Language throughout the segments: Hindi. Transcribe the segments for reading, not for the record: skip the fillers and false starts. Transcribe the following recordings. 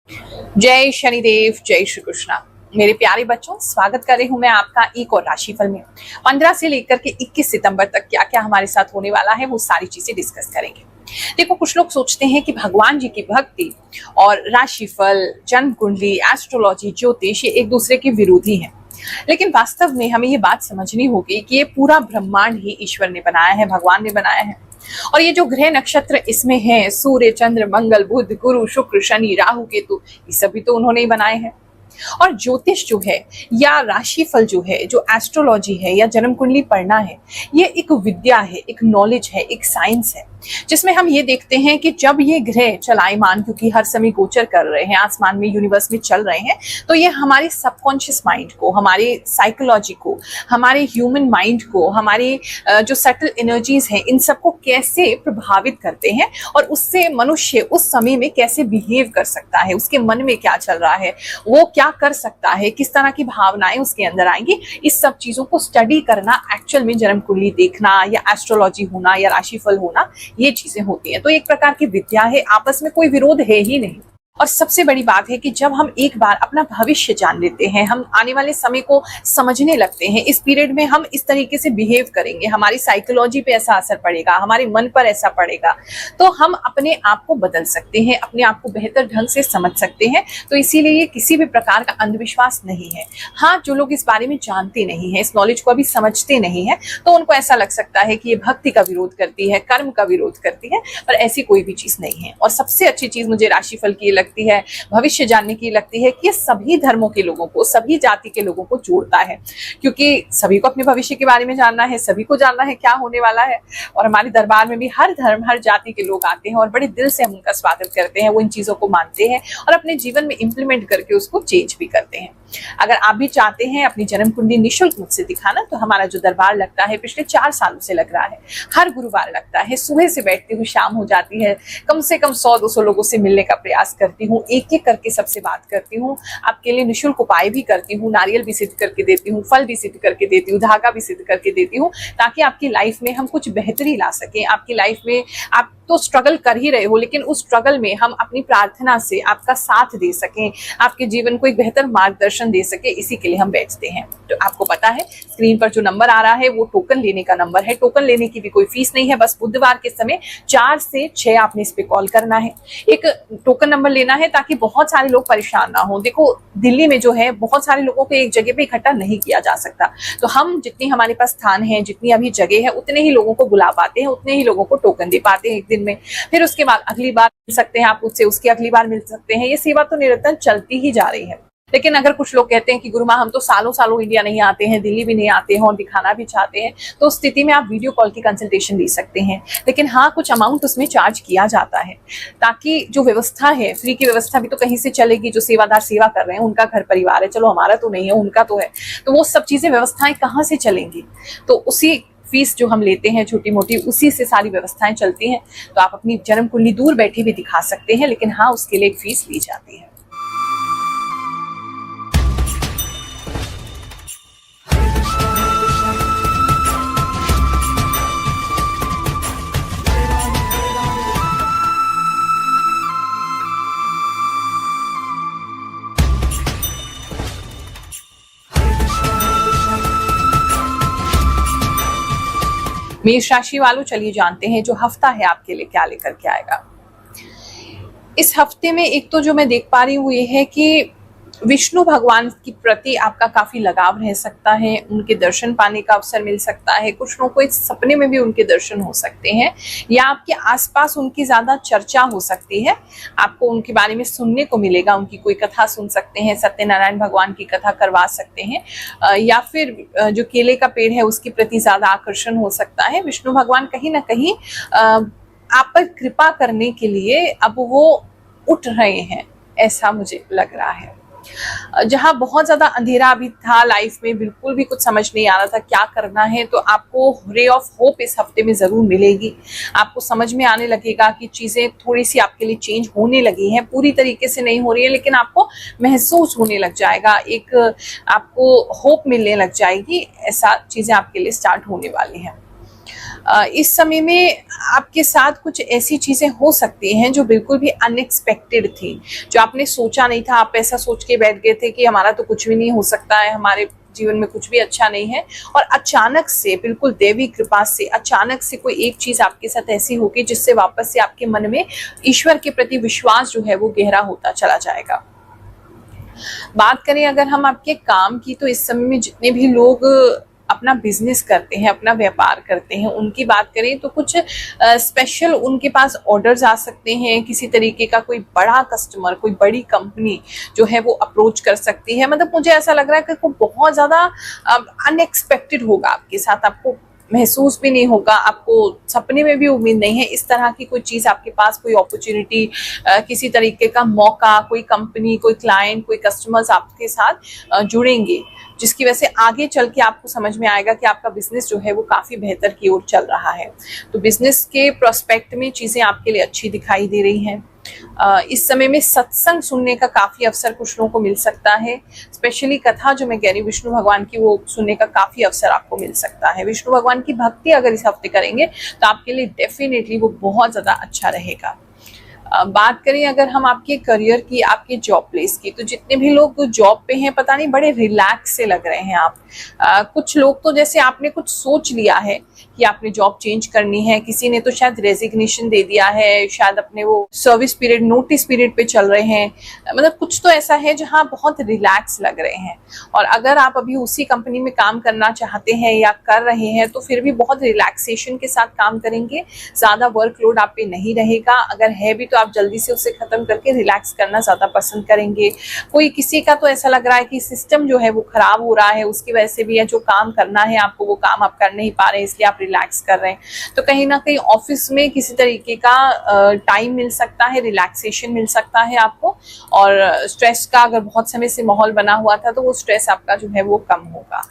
जय शनिदेव, जय श्री कृष्णा। मेरे प्यारे बच्चों, स्वागत कर रही हूं मैं आपका एक और राशिफल में। 15 से लेकर के 21 सितंबर तक क्या क्या हमारे साथ होने वाला है वो सारी चीजें डिस्कस करेंगे। देखो, कुछ लोग सोचते हैं कि भगवान जी की भक्ति और राशिफल, जन्म कुंडली, एस्ट्रोलॉजी, ज्योतिष ये एक दूसरे के विरोधी हैं। लेकिन वास्तव में हमें ये बात समझनी होगी कि ये पूरा ब्रह्मांड ही ईश्वर ने बनाया है, भगवान ने बनाया है। और ये जो ग्रह नक्षत्र इसमें हैं, सूर्य, चंद्र, मंगल, बुध, गुरु, शुक्र, शनि, राहु, केतु, ये सभी तो उन्होंने ही बनाए हैं। और ज्योतिष जो है या राशिफल जो है, जो एस्ट्रोलॉजी है या जन्म कुंडली पढ़ना है, ये एक विद्या है, एक नॉलेज है, एक साइंस है, जिसमें हम ये देखते हैं कि जब ये ग्रह चलायमान, क्योंकि हर समय गोचर कर रहे हैं, आसमान में, यूनिवर्स में चल रहे हैं, तो ये हमारे सबकॉन्शियस माइंड को, हमारे साइकोलॉजी को, हमारे ह्यूमन माइंड को, हमारे जो सटल एनर्जीज हैं, इन सबको कैसे प्रभावित करते हैं और उससे मनुष्य उस समय में कैसे बिहेव कर सकता है, उसके मन में क्या चल रहा है, वो क्या कर सकता है, किस तरह की भावनाएं उसके अंदर आएंगी, इस सब चीजों को स्टडी करना, एक्चुअल में जन्म कुंडली देखना या एस्ट्रोलॉजी होना या राशिफल होना, ये चीजें होती हैं। तो एक प्रकार की विद्या है, आपस में कोई विरोध है ही नहीं। और सबसे बड़ी बात है कि जब हम एक बार अपना भविष्य जान लेते हैं, हम आने वाले समय को समझने लगते हैं, इस पीरियड में हम इस तरीके से बिहेव करेंगे, हमारी साइकोलॉजी पे ऐसा असर पड़ेगा, हमारे मन पर ऐसा पड़ेगा, तो हम अपने आप को बदल सकते हैं, अपने आप को बेहतर ढंग से समझ सकते हैं। तो इसीलिए ये किसी भी प्रकार का अंधविश्वास नहीं है। हाँ, जो लोग इस बारे में जानते नहीं है, इस नॉलेज को अभी समझते नहीं है, तो उनको ऐसा लग सकता है कि ये भक्ति का विरोध करती है, कर्म का विरोध करती है, पर ऐसी कोई भी चीज नहीं है। और सबसे अच्छी चीज मुझे राशिफल की लगती है, भविष्य जानने की लगती है कि ये सभी धर्मों के लोगों को, सभी जाति के लोगों को जोड़ता है, क्योंकि सभी को अपने भविष्य के बारे में जानना है, सभी को जानना है क्या होने वाला है। और हमारे दरबार में भी हर धर्म, हर जाति के लोग आते हैं और बड़े दिल से हम उनका स्वागत करते हैं, वो इन चीजों को मानते हैं और अपने जीवन में इंप्लीमेंट करके उसको चेंज भी करते हैं। अगर आप भी चाहते हैं अपनी जन्म कुंडली निःशुल्क मुझसे दिखाना, तो हमारा जो दरबार लगता है, पिछले 4 सालों से लग रहा है, हर गुरुवार लगता है, सुबह से बैठती हूँ, शाम हो जाती है, कम से कम 100-200 लोगों से मिलने का प्रयास करती हूँ, एक एक करके सबसे बात करती हूँ, आपके लिए निःशुल्क उपाय भी करती हूँ, नारियल भी सिद्ध करके देती हूँ, फल भी सिद्ध करके देती हूँ, धागा भी सिद्ध करके देती हूँ, ताकि आपकी लाइफ में हम कुछ बेहतरी ला सकें। आपकी लाइफ में आप तो स्ट्रगल कर ही रहे हो, लेकिन उस स्ट्रगल में हम अपनी प्रार्थना से आपका साथ दे सकें, आपके जीवन को एक बेहतर मार्गदर्शन दे सके, इसी के लिए हम बैठते हैं। तो आपको पता है, स्क्रीन पर जो नंबर आ रहा है वो टोकन लेने का नंबर है। टोकन लेने की भी कोई फीस नहीं है, बस बुधवार के समय 4 से 6 आपने इस पे कॉल करना है, एक टोकन नंबर लेना है, ताकि बहुत सारे लोग परेशान ना हो। देखो, दिल्ली में जो है बहुत सारे लोगों को एक जगह पे इकट्ठा नहीं किया जा सकता, तो हम जितनी हमारे पास स्थान है, जितनी अभी जगह है, उतने ही लोगों को बुला पाते हैं, उतने ही लोगों को टोकन दे पाते हैं एक दिन में। फिर उसके बाद अगली बार मिल सकते हैं आप उससे, उसकी अगली बार मिल सकते हैं। ये सेवा तो निरंतर चलती ही जा रही है। लेकिन अगर कुछ लोग कहते हैं कि गुरु माँ, हम तो सालों सालों इंडिया नहीं आते हैं, दिल्ली भी नहीं आते हैं और दिखाना भी चाहते हैं, तो उस स्थिति में आप वीडियो कॉल की कंसल्टेशन ले सकते हैं। लेकिन हाँ, कुछ अमाउंट उसमें चार्ज किया जाता है, ताकि जो व्यवस्था है, फ्री की व्यवस्था भी तो कहीं से चलेगी। जो सेवादार सेवा कर रहे हैं, उनका घर परिवार है, चलो हमारा तो नहीं है, उनका तो है, तो वो सब चीजें, व्यवस्थाएं कहाँ से चलेंगी? तो उसी फीस जो हम लेते हैं छोटी मोटी, उसी से सारी व्यवस्थाएं चलती हैं। तो आप अपनी जन्म कुंडली दूर बैठे भी दिखा सकते हैं, लेकिन हाँ, उसके लिए एक फीस ली जाती है। मेष राशि वालों, चलिए जानते हैं जो हफ्ता है आपके लिए क्या लेकर के आएगा। इस हफ्ते में एक तो जो मैं देख पा रही हूँ ये है कि विष्णु भगवान के प्रति आपका काफी लगाव रह सकता है, उनके दर्शन पाने का अवसर मिल सकता है, कुछ लोगों को इस सपने में भी उनके दर्शन हो सकते हैं, या आपके आसपास उनकी ज्यादा चर्चा हो सकती है, आपको उनके बारे में सुनने को मिलेगा, उनकी कोई कथा सुन सकते हैं, सत्यनारायण भगवान की कथा करवा सकते हैं, या फिर जो केले का पेड़ है उसके प्रति ज्यादा आकर्षण हो सकता है। विष्णु भगवान कहीं ना कहीं आप पर कृपा करने के लिए अब वो उठ रहे हैं, ऐसा मुझे लग रहा है। जहां बहुत ज्यादा अंधेरा अभी था लाइफ में, बिल्कुल भी कुछ समझ नहीं आ रहा था क्या करना है, तो आपको रे ऑफ होप इस हफ्ते में जरूर मिलेगी। आपको समझ में आने लगेगा कि चीजें थोड़ी सी आपके लिए चेंज होने लगी हैं, पूरी तरीके से नहीं हो रही है, लेकिन आपको महसूस होने लग जाएगा, एक आपको होप मिलने लग जाएगी, ऐसा चीजें आपके लिए स्टार्ट होने वाली हैं। इस समय में आपके साथ कुछ ऐसी चीज़ें हो सकती हैं जो बिल्कुल भी अनएक्सपेक्टेड थी, जो आपने सोचा नहीं था। आप ऐसा सोच के बैठ गए थे कि हमारा तो कुछ भी नहीं हो सकता है, हमारे जीवन में कुछ भी अच्छा नहीं है, और अचानक से, बिल्कुल देवी कृपा से अचानक से कोई एक चीज आपके साथ ऐसी होगी जिससे वापस से आपके मन में ईश्वर के प्रति विश्वास जो है वो गहरा होता चला जाएगा। बात करें अगर हम आपके काम की, तो इस समय में जितने भी लोग अपना बिजनेस करते हैं, अपना व्यापार करते हैं, उनकी बात करें तो कुछ स्पेशल उनके पास ऑर्डर्स आ सकते हैं। किसी तरीके का कोई बड़ा कस्टमर, कोई बड़ी कंपनी जो है वो अप्रोच कर सकती है। मतलब मुझे ऐसा लग रहा है कि कोई बहुत ज़्यादा अनएक्सपेक्टेड होगा आपके साथ, आपको महसूस भी नहीं होगा, आपको सपने में भी उम्मीद नहीं है इस तरह की कोई चीज़ आपके पास, कोई अपॉर्चुनिटी, किसी तरीके का मौका, कोई कंपनी, कोई क्लाइंट, कोई कस्टमर्स आपके साथ जुड़ेंगे, जिसकी वजह से आगे चल के आपको समझ में आएगा कि आपका बिजनेस जो है वो काफ़ी बेहतर की ओर चल रहा है। तो बिजनेस के प्रोस्पेक्ट में चीज़ें आपके लिए अच्छी दिखाई दे रही हैं। इस समय में सत्संग सुनने का काफ़ी अवसर कुछ लोगों को मिल सकता है। स्पेशली कथा जो मैं कह रही हूँ विष्णु भगवान की, वो सुनने का काफ़ी अवसर आपको मिल सकता है। विष्णु भगवान की भक्ति अगर इस हफ्ते करेंगे तो आपके लिए डेफिनेटली वो बहुत ज़्यादा अच्छा रहेगा। बात करें अगर हम आपके करियर की, आपके जॉब प्लेस की, तो जितने भी लोग जॉब पे हैं, पता नहीं बड़े रिलैक्स से लग रहे हैं आप। कुछ लोग तो जैसे आपने कुछ सोच लिया है कि आपने जॉब चेंज करनी है, किसी ने तो शायद रेजिग्नेशन दे दिया है, शायद अपने वो सर्विस पीरियड, नोटिस पीरियड पे चल रहे हैं। मतलब कुछ तो ऐसा है जहाँ बहुत रिलैक्स लग रहे हैं। और अगर आप अभी उसी कंपनी में काम करना चाहते हैं या कर रहे हैं, तो फिर भी बहुत रिलैक्सेशन के साथ काम करेंगे, ज़्यादा वर्कलोड आप पे नहीं रहेगा। अगर है भी तो आप जल्दी से उसे खत्म करके रिलैक्स करना ज़्यादा पसंद करेंगे। कोई किसी का तो ऐसा लग रहा है कि सिस्टम जो है वो खराब हो रहा है, उसकी वजह से भी है, जो काम करना है आपको वो काम आप कर नहीं पा रहे हैं, इसलिए आप रिलैक्स कर रहे हैं। तो कहीं ना कहीं ऑफिस में किसी तरीके का टाइम मिल सकता है, रिलैक्सेशन मिल सकता है आपको। और स्ट्रेस का अगर बहुत समय से माहौल बना हुआ था तो वो स्ट्रेस आपका जो है वो कम होगा।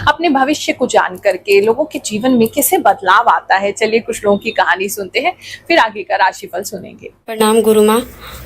अपने भविष्य को जान करके लोगों के जीवन में कैसे बदलाव आता है, चलिए कुछ लोगों की कहानी सुनते हैं, फिर आगे का राशिफल सुनेंगे। प्रणाम गुरु माँ,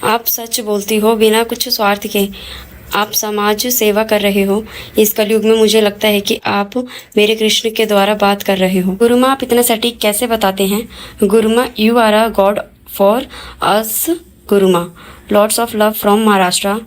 आप सच बोलती हो बिना कुछ स्वार्थ के। आप समाज सेवा कर रहे हो। इस कलयुग में मुझे लगता है कि आप मेरे कृष्ण के द्वारा बात कर रहे हो। गुरु माँ, आप इतना सटीक कैसे बताते हैं? Guru Maa, you are a god for us. Guru Maa, lots of love from Maharashtra.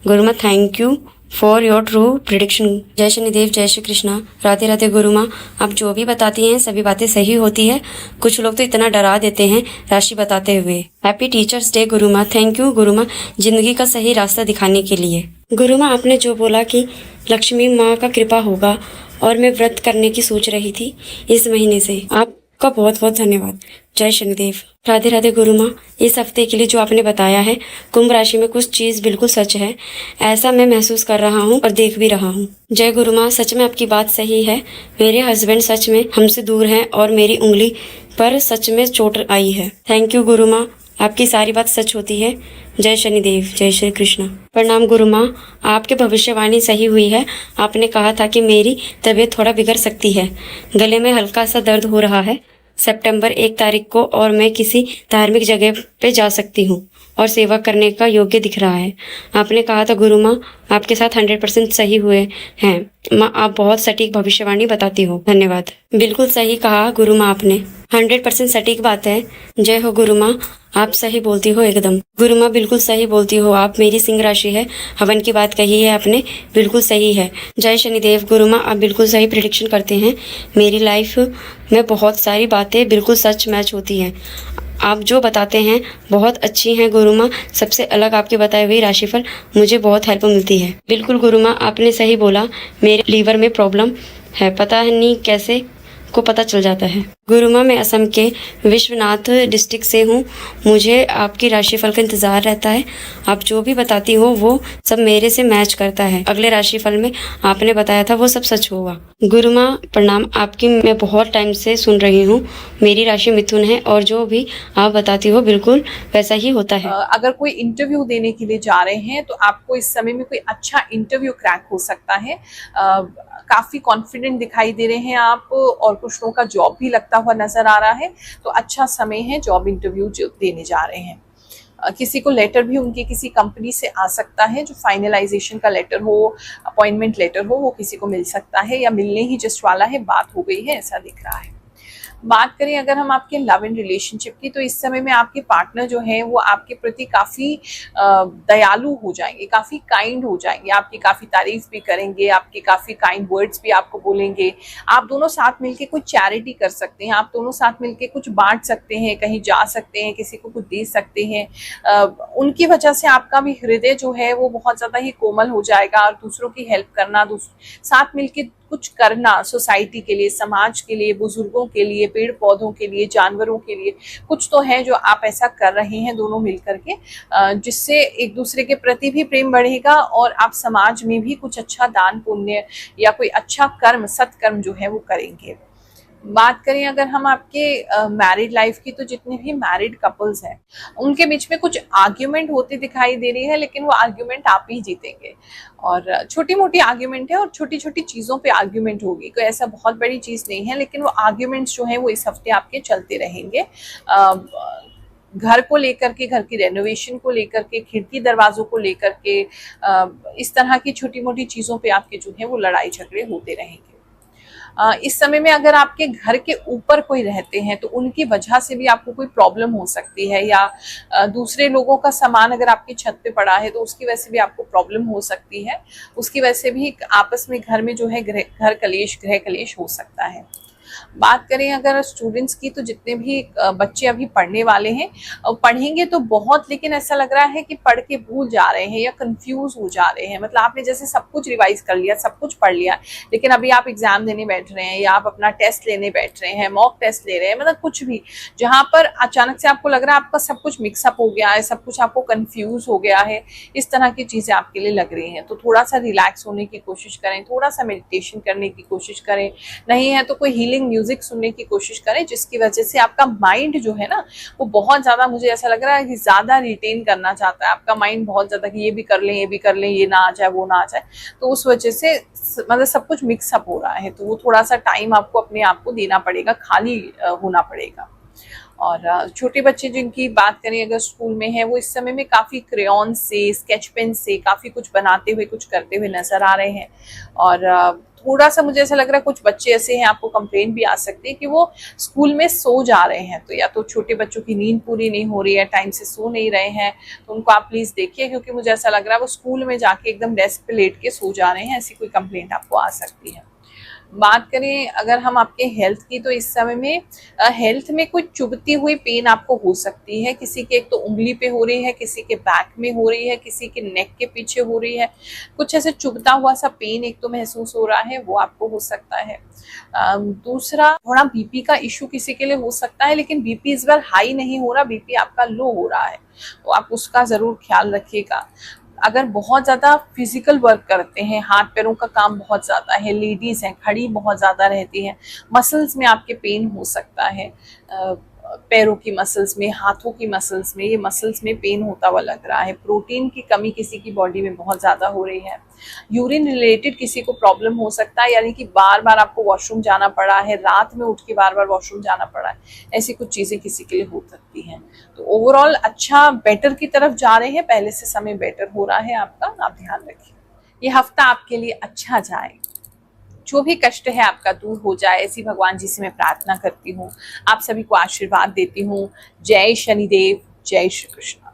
Guru Maa, thank you for your true prediction. जय शनिदेव, जय श्री कृष्णा। राधे राधे गुरु माँ, आप जो भी बताती हैं सभी बातें सही होती है। कुछ लोग तो इतना डरा देते हैं राशि बताते हुए। Happy teachers day Guru Maa. Thank you गुरु माँ, जिंदगी का सही रास्ता दिखाने के लिए। गुरु माँ, आपने जो बोला कि लक्ष्मी माँ का कृपा होगा, और मैं व्रत करने की सोच रही थी इस महीने से। आपका बहुत बहुत धन्यवाद। जय शनिदेव। राधे राधे गुरु माँ, इस हफ्ते के लिए जो आपने बताया है, कुंभ राशि में कुछ चीज़ बिल्कुल सच है, ऐसा मैं महसूस कर रहा हूँ और देख भी रहा हूँ। जय गुरु माँ, सच में आपकी बात सही है। मेरे हस्बैंड सच में हमसे दूर हैं और मेरी उंगली पर सच में चोट आई है। थैंक यू गुरु माँ, आपकी सारी बात सच होती है। जय शनिदेव, जय श्री कृष्ण। प्रणाम गुरु माँ, आपकी भविष्यवाणी सही हुई है। आपने कहा था कि मेरी तबीयत थोड़ा बिगड़ सकती है। गले में हल्का सा दर्द हो रहा है सितंबर 1 तारीख को, और मैं किसी धार्मिक जगह पे जा सकती हूँ और सेवा करने का योग्य दिख रहा है। आपने कहा था गुरु माँ, आपके साथ 100% सही हुए हैं। माँ, आप बहुत सटीक भविष्यवाणी बताती हो। धन्यवाद। बिल्कुल सही कहा गुरु माँ, आपने 100% सटीक बात है। जय हो गुरु माँ, आप सही बोलती हो एकदम। गुरु माँ, बिल्कुल सही बोलती हो आप। मेरी सिंह राशि है, हवन की बात कही है आपने, बिल्कुल सही है। जय शनिदेव गुरु माँ, आप बिल्कुल सही प्रेडिक्शन करते हैं। मेरी लाइफ में बहुत सारी बातें बिल्कुल सच मैच होती हैं। आप जो बताते हैं बहुत अच्छी हैं गुरु माँ। सबसे अलग आपके बताए हुए राशिफल मुझे बहुत हेल्प मिलती है। बिल्कुल गुरु माँ, आपने सही बोला। मेरे लीवर में प्रॉब्लम है, पता नहीं कैसे को पता चल जाता है। गुरु माँ, मैं असम के विश्वनाथ डिस्ट्रिक्ट से हूँ। मुझे आपकी राशिफल का इंतज़ार रहता है। आप जो भी बताती हो वो सब मेरे से मैच करता है। अगले राशिफल में आपने बताया था वो सब सच होगा। गुरु माँ प्रणाम, आपकी मैं बहुत टाइम से सुन रही हूँ। मेरी राशि मिथुन है और जो भी आप बताती हो बिल्कुल वैसा ही होता है। अगर कोई इंटरव्यू देने के लिए जा रहे हैं तो आपको इस समय में कोई अच्छा इंटरव्यू क्रैक हो सकता है। काफ़ी कॉन्फिडेंट दिखाई दे रहे हैं आप, और कुछ लोगों का जॉब भी लगता हुआ नजर आ रहा है। तो अच्छा समय है जॉब इंटरव्यू जो देने जा रहे हैं। किसी को लेटर भी उनकी किसी कंपनी से आ सकता है, जो फाइनलाइजेशन का लेटर हो, अपॉइंटमेंट लेटर हो, वो किसी को मिल सकता है, या मिलने ही जस्ट वाला है, बात हो गई है, ऐसा दिख रहा है। बात करें अगर हम आपके लव एंड रिलेशनशिप की, तो इस समय में आपके पार्टनर जो है वो आपके प्रति काफी दयालु हो जाएंगे, काफी काइंड हो जाएंगे, आपकी काफी तारीफ भी करेंगे, आपके काफी काइंड वर्ड्स भी आपको बोलेंगे। आप दोनों साथ मिलके कुछ चैरिटी कर सकते हैं, आप दोनों साथ मिलके कुछ बांट सकते हैं, कहीं जा सकते हैं, किसी को कुछ दे सकते हैं। उनकी वजह से आपका भी हृदय जो है वो बहुत ज्यादा ही कोमल हो जाएगा, और दूसरों की हेल्प करना, साथ मिलके कुछ करना, सोसाइटी के लिए, समाज के लिए, बुजुर्गों के लिए, पेड़ पौधों के लिए, जानवरों के लिए, कुछ तो है जो आप ऐसा कर रहे हैं दोनों मिलकर के, जिससे एक दूसरे के प्रति भी प्रेम बढ़ेगा और आप समाज में भी कुछ अच्छा दान पुण्य या कोई अच्छा कर्म, सत्कर्म जो है वो करेंगे। बात करें अगर हम आपके मैरिड लाइफ की, तो जितने भी मैरिड कपल्स हैं उनके बीच में कुछ आर्ग्यूमेंट होती दिखाई दे रही है, लेकिन वो आर्ग्यूमेंट आप ही जीतेंगे। और छोटी मोटी आर्ग्यूमेंट है और छोटी छोटी चीजों पे आर्ग्यूमेंट होगी, कोई ऐसा बहुत बड़ी चीज नहीं है, लेकिन वो आर्ग्यूमेंट्स जो है वो इस हफ्ते आपके चलते रहेंगे। घर को लेकर के, घर की रेनोवेशन को लेकर के, खिड़की दरवाजों को लेकर के, इस तरह की छोटी मोटी चीजों पे आपके जो है वो लड़ाई झगड़े होते रहेंगे। इस समय में अगर आपके घर के ऊपर कोई रहते हैं तो उनकी वजह से भी आपको कोई प्रॉब्लम हो सकती है, या दूसरे लोगों का सामान अगर आपकी छत पे पड़ा है तो उसकी वजह से भी आपको प्रॉब्लम हो सकती है। उसकी वजह से भी आपस में घर में जो है घर कलेश, गृह कलेश हो सकता है। बात करें अगर स्टूडेंट्स की, तो जितने भी बच्चे अभी पढ़ने वाले हैं, पढ़ेंगे तो बहुत, लेकिन ऐसा लग रहा है कि पढ़ के भूल जा रहे हैं या कंफ्यूज हो जा रहे हैं। मतलब आपने जैसे सब कुछ रिवाइज कर लिया, सब कुछ पढ़ लिया, लेकिन अभी आप एग्जाम देने बैठ रहे हैं या आप अपना टेस्ट लेने बैठ रहे हैं, मॉक टेस्ट ले रहे हैं, मतलब कुछ भी, जहां पर अचानक से आपको लग रहा है आपका सब कुछ मिक्सअप हो गया है, सब कुछ आपको कंफ्यूज हो गया है, इस तरह की चीजें आपके लिए लग रही हैं। तो थोड़ा सा रिलैक्स होने की कोशिश करें, थोड़ा सा मेडिटेशन करने की कोशिश करें, नहीं है तो कोई हीलिंग म्यूजिक सुनने की कोशिश करें, जिसकी वजह से आपका माइंड जो है ना वो बहुत ज्यादा, मुझे ऐसा लग रहा है कि ज्यादा रिटेन करना चाहता है आपका माइंड बहुत ज्यादा, कि ये भी कर लें, ये भी कर लें, ये ना आ जाए, वो ना आ जाए। तो उस वजह से मतलब सब कुछ मिक्सअप हो रहा है, तो वो थोड़ा सा टाइम आपको अपने आप को देना पड़ेगा, खाली होना पड़ेगा। और छोटे बच्चे जिनकी बात करें अगर स्कूल में है, वो इस समय में काफ़ी क्रेयॉन से, स्केच पेन से काफ़ी कुछ बनाते हुए, कुछ करते हुए नजर आ रहे हैं। और थोड़ा सा मुझे ऐसा लग रहा है कुछ बच्चे ऐसे हैं, आपको कंप्लेंट भी आ सकती है कि वो स्कूल में सो जा रहे हैं। तो या तो छोटे बच्चों की नींद पूरी नहीं हो रही है, टाइम से सो नहीं रहे हैं, तो उनको आप प्लीज़ देखिए, क्योंकि मुझे ऐसा लग रहा है वो स्कूल में जाके एकदम डेस्क पे लेट के सो जा रहे हैं। ऐसी कोई कंप्लेंट आपको आ सकती है। बात करें अगर हम आपके हेल्थ की, तो इस समय में हेल्थ में कोई चुभती हुई पेन आपको हो सकती है। किसी के एक तो उंगली पे हो रही है, किसी के बैक में हो रही है, किसी के नेक के पीछे हो रही है, कुछ ऐसे चुभता हुआ सा पेन एक तो महसूस हो रहा है, वो आपको हो सकता है। दूसरा, थोड़ा बीपी का इशू किसी के लिए हो सकता है, लेकिन बीपी इस बार हाई नहीं हो रहा, बीपी आपका लो हो रहा है, तो आप उसका जरूर ख्याल रखिएगा। अगर बहुत ज़्यादा फिजिकल वर्क करते हैं, हाथ पैरों का काम बहुत ज़्यादा है, लेडीज़ हैं, खड़ी बहुत ज़्यादा रहती हैं, मसल्स में आपके पेन हो सकता है, पैरों की मसल्स में, हाथों की मसल्स में, ये मसल्स में पेन होता हुआ लग रहा है। प्रोटीन की कमी किसी की बॉडी में बहुत ज़्यादा हो रही है। यूरिन रिलेटेड किसी को प्रॉब्लम हो सकता है, यानी कि बार बार आपको वॉशरूम जाना पड़ा है, रात में उठ के बार बार वॉशरूम जाना पड़ा है, ऐसी कुछ चीज़ें किसी के लिए हो सकती हैं। तो ओवरऑल अच्छा, बेटर की तरफ जा रहे हैं, पहले से समय बेटर हो रहा है आपका, आप ध्यान रखिए। ये हफ्ता आपके लिए अच्छा जाए, जो भी कष्ट है आपका दूर हो जाए, ऐसी भगवान जी से मैं प्रार्थना करती हूँ। आप सभी को आशीर्वाद देती हूँ। जय शनिदेव, जय श्री कृष्ण।